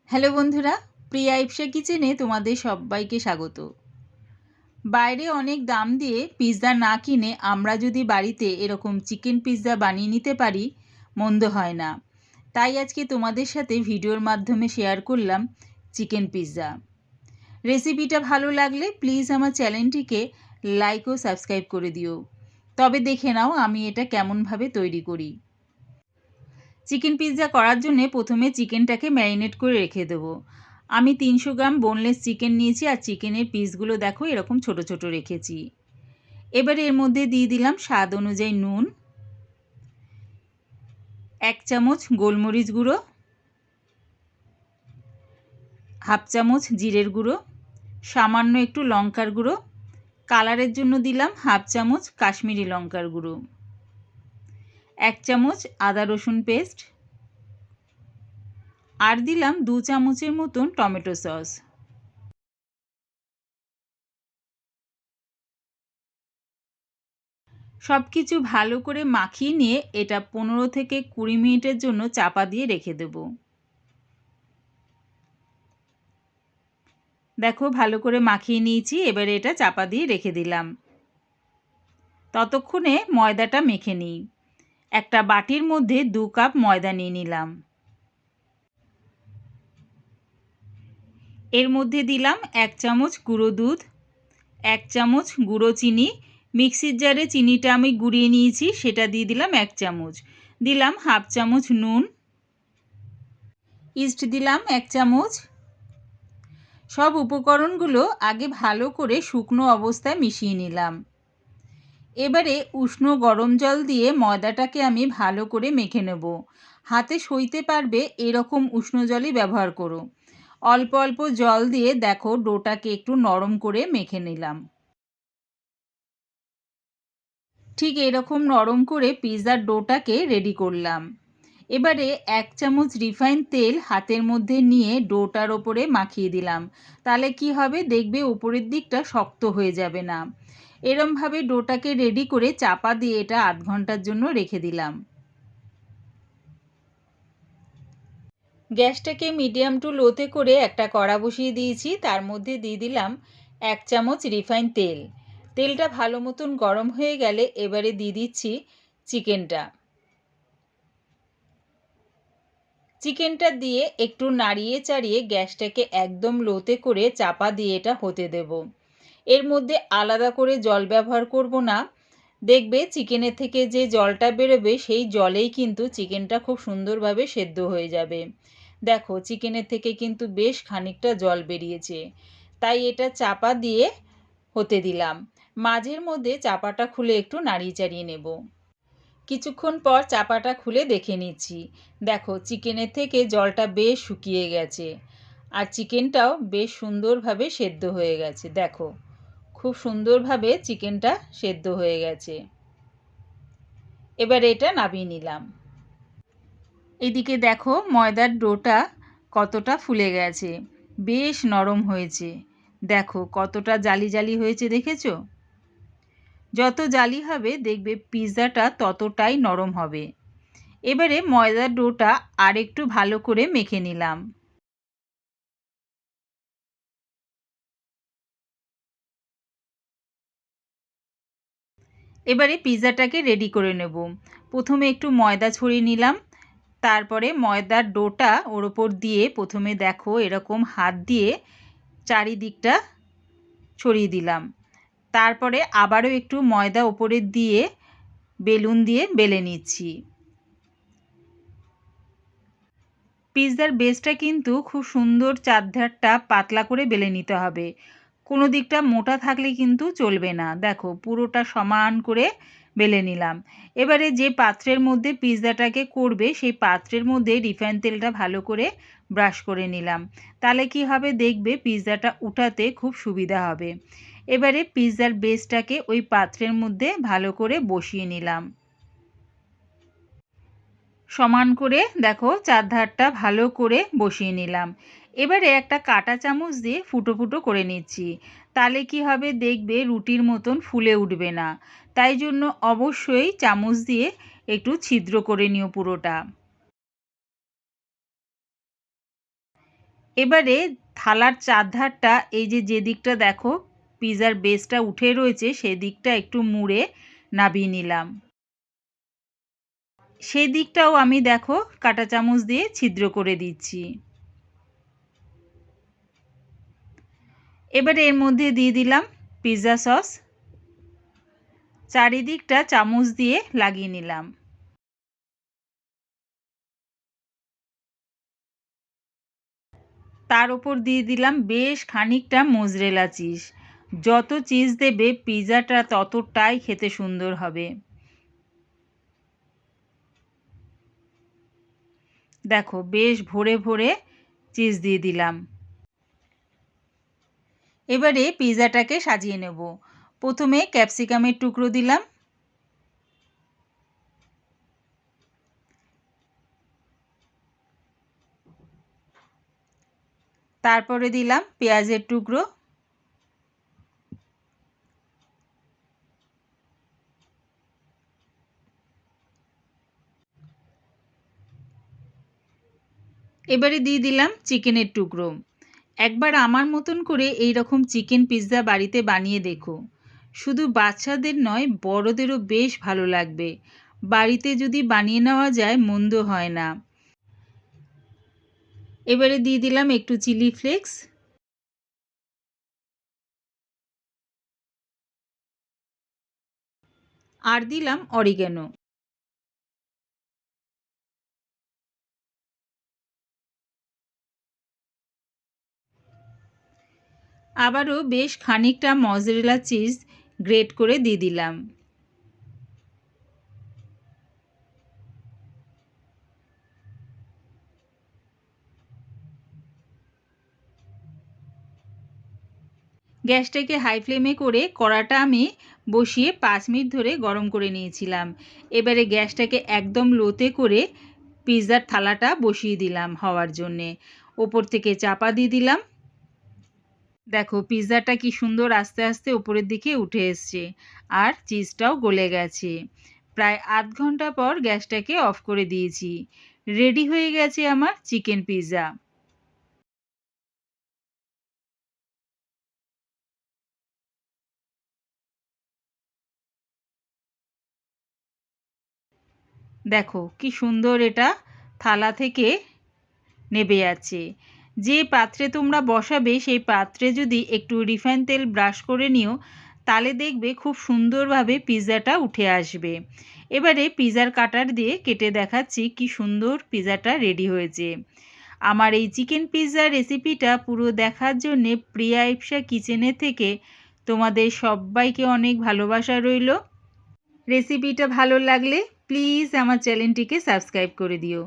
Hello বন্ধুরা, প্রিয়া ইপসা কিচেনে তোমাদের সবাইকে স্বাগত। বাইরে অনেক দাম দিয়ে পিৎজা না কিনে আমরা যদি বাড়িতে এরকম চিকেন পিৎজা বানিয়ে নিতে পারি, মন্দ হয় না। তাই আজকে তোমাদের সাথে ভিডিওর মাধ্যমে শেয়ার করলাম চিকেন পিৎজা। রেসিপিটা ভালো লাগলে প্লিজ আমার চ্যানেলটিকে লাইক ও সাবস্ক্রাইব করে দিও। তবে দেখে নাও আমি এটা কেমনভাবে তৈরি করি। চিকেন পিৎজা করার জন্য প্রথমে চিকেনটাকে ম্যারিনেট করে রেখে দেবো। আমি 300 গ্রাম বোনলেস চিকেন নিয়েছি, আর চিকেনের পিসগুলো দেখো এরকম ছোট ছোট রেখেছি। এবারে এর মধ্যে দিয়ে দিলাম স্বাদ অনুযায়ী নুন, 1 চামচ গোলমরিচ গুঁড়ো, হাফ চামচ জিরের গুঁড়ো, সামান্য একটু লঙ্কার গুঁড়ো, কালারের জন্য দিলাম হাফ চামচ কাশ্মীরি লঙ্কার গুঁড়ো, 1 চামচ আদা রসুন পেস্ট, আর দিলাম 2 চামচের মতন টমেটো সস। সব কিছু ভালো করে মাখিয়ে নিয়ে এটা 15 থেকে 20 মিনিটের জন্য চাপা দিয়ে রেখে দেব। দেখো ভালো করে মাখিয়ে নিয়েছি, এবারে এটা চাপা দিয়ে রেখে দিলাম। ততক্ষণে ময়দাটা মেখে নিই। একটা বাটির মধ্যে 2 কাপ ময়দা নিয়ে নিলাম। এর মধ্যে দিলাম 1 চামচ গুঁড়ো দুধ, 1 চামচ গুঁড়ো চিনি, মিক্সির জারে চিনিটা আমি গুঁড়িয়ে নিয়েছি সেটা দিয়ে দিলাম 1 চামচ, দিলাম হাফ চামচ নুন, ইস্ট দিলাম 1 চামচ। সব উপকরণগুলো আগে ভালো করে শুকনো অবস্থায় মিশিয়ে নিলাম। এবারে উষ্ণ গরম জল দিয়ে ময়দাটাকে আমি ভালো করে মেখে নেব। হাতে সইতে পারবে এরকম উষ্ণ জলই ব্যবহার করো। অল্প অল্প জল দিয়ে দেখো ডোটাকে একটু নরম করে মেখে নিলাম। ঠিক এরকম নরম করে পিৎজার ডোটাকে রেডি করলাম। এবারে 1 চামচ রিফাইন তেল হাতের মধ্যে নিয়ে ডোটার ওপরে মাখিয়ে দিলাম। তাহলে কি হবে, দেখবে উপরের দিকটা শক্ত হয়ে যাবে না। এরমভাবে ডোটাকে রেডি করে চাপা দিয়ে এটা আধ ঘন্টার জন্য রেখে দিলাম। গ্যাসটাকে মিডিয়াম টু লোতে করে একটা কড়া বসিয়ে দিয়েছি, তার মধ্যে দিয়ে দিলাম 1 চামচ রিফাইন তেল। তেলটা ভালো মতন গরম হয়ে গেলে এবারে দিয়ে দিচ্ছি চিকেনটা দিয়ে একটু নাড়িয়ে চাড়িয়ে গ্যাসটাকে একদম লোতে করে চাপা দিয়ে এটা হতে দেব। এর মধ্যে আলাদা করে জল ব্যবহার করব না। দেখবে চিকেনের থেকে যে জলটা বেরোবে সেই জলেই কিন্তু চিকেনটা খুব সুন্দরভাবে সেদ্ধ হয়ে যাবে। দেখো চিকেনের থেকে কিন্তু বেশ খানিকটা জল বেরিয়েছে, তাই এটা চাপা দিয়ে হতে দিলাম। মাঝের মধ্যে চাপাটা খুলে একটু নাড়িয়ে চাড়িয়ে নেব। কিছুক্ষণ পর চাপাটা খুলে দেখে নিচ্ছি। দেখো চিকেনের থেকে জলটা বেশ শুকিয়ে গেছে, আর চিকেনটাও বেশ সুন্দরভাবে সেদ্ধ হয়ে গেছে। দেখো খুব সুন্দরভাবে চিকেনটা সেদ্ধ হয়ে গেছে। এবার এটা নামিয়ে নিলাম। এদিকে দেখো ময়দার ডোটা কতটা ফুলে গেছে, বেশ নরম হয়েছে। দেখো কতটা জালি জালি হয়েছে, দেখেছো? যত জালি হবে দেখবে পিৎজাটা ততটাই নরম হবে। এবারে ময়দার ডোটা আর একটু ভালো করে মেখে নিলাম। এবারে পিৎজাটাকে রেডি করে নেব। প্রথমে একটু ময়দা ছড়িয়ে নিলাম, তারপরে ময়দার ডোটা ওর ওপর দিয়ে প্রথমে দেখো এরকম হাত দিয়ে চারিদিকটা ছড়িয়ে দিলাম। তারপরে আবারও একটু ময়দা ওপরে দিয়ে বেলুন দিয়ে বেলে নিচ্ছি। পিৎজার বেসটা কিন্তু খুব সুন্দর চারধারটা পাতলা করে বেলে নিতে হবে। কোনো দিকটা মোটা থাকলে কিন্তু চলবে না। দেখো পুরোটা সমান করে বেলে নিলাম। এবারে যে পাত্রের মধ্যে পিৎজাটাকে করবে সেই পাত্রের মধ্যে রিফাইন তেলটা ভালো করে ব্রাশ করে নিলাম। তাহলে কি হবে, দেখবে পিৎজাটা উঠাতে খুব সুবিধা হবে। এবারে পিৎজার বেসটাকে ওই পাত্রের মধ্যে ভালো করে বসিয়ে নিলাম। সমান করে দেখো চারধারটা ভালো করে বসিয়ে নিলাম। এবারে একটা কাঁটা চামচ দিয়ে ফুটো ফুটো করে নিচ্ছি। তাহলে কি হবে, দেখবে রুটির মতন ফুলে উঠবে না। তাই জন্য অবশ্যই চামচ দিয়ে একটু ছিদ্র করে নিও পুরোটা। এবারে থালার চারধারটা এই যে দিকটা দেখো পিৎজার বেসটা উঠে রয়েছে সেই দিকটা একটু মুড়ে নাবিয়ে নিলাম। সেই দিকটাও আমি দেখো কাঁটা চামচ দিয়ে ছিদ্র করে দিচ্ছি। এবারে এর মধ্যে দিয়ে দিলাম পিৎজা সস, চারিদিকটা চামচ দিয়ে লাগিয়ে নিলাম। তার উপর দিয়ে দিলাম বেশ খানিকটা মোজরেলা চিজ। যত চিজ দেবে পিৎজাটা ততটাই খেতে সুন্দর হবে। দেখো বেশ ভরে ভরে চিজ দিয়ে দিলাম। এবারে পিৎজাটাকে সাজিয়ে নেব। প্রথমে ক্যাপসিকামের টুকরো দিলাম, তারপরে দিলাম পেঁয়াজের টুকরো, এবারে দিয়ে দিলাম চিকেনের টুকরো। একবার আমার মতন করে এই রকম চিকেন পিৎজা বাড়িতে বানিয়ে দেখো। শুধু বাচ্চাদের নয় বড়দেরও বেশ ভালো লাগবে। বাড়িতে যদি বানিয়ে নেওয়া যায় মন্দ হয় না। এবারে দিয়ে দিলাম একটু চিলি ফ্লেক্স, আর দিলাম অরিগ্যানো। আবারও বেশ খানিকটা মজরেলা চিজ গ্রেট করে দিয়ে দিলাম। গ্যাসটাকে হাই ফ্লেমে করে কড়াটা আমি বসিয়ে 5 মিনিট ধরে গরম করে নিয়েছিলাম। এবারে গ্যাসটাকে একদম লোতে করে পিৎজার থালাটা বসিয়ে দিলাম হওয়ার জন্যে। ওপর থেকে চাপা দিয়ে দিলাম। দেখো পিৎজাটা কি সুন্দর আস্তে আস্তে উপরের দিকে উঠে এসছে আর চিজটাও গলে গেছে। প্রায় আধ ঘন্টা পর গ্যাসটাকে অফ করে দিয়েছি। রেডি হয়ে গেছে আমার চিকেন পিৎজা। দেখো কি সুন্দর এটা থালা থেকে নেবে যাচ্ছে। যে পাত্রে তোমরা বসাবে সেই পাত্রে যদি একটু রিফাইন তেল ব্রাশ করে নিও তাহলে দেখবে খুব সুন্দরভাবে পিৎজাটা উঠে আসবে। এবারে পিৎজার কাটার দিয়ে কেটে দেখাচ্ছি কি সুন্দর পিৎজাটা রেডি হয়েছে। আমার এই চিকেন পিৎজার রেসিপিটা পুরো দেখার জন্যে প্রিয়া ইপসা কিচেনের থেকে তোমাদের সবাইকে অনেক ভালোবাসা রইল। রেসিপিটা ভালো লাগলে প্লিজ আমার চ্যানেলটিকে সাবস্ক্রাইব করে দিও।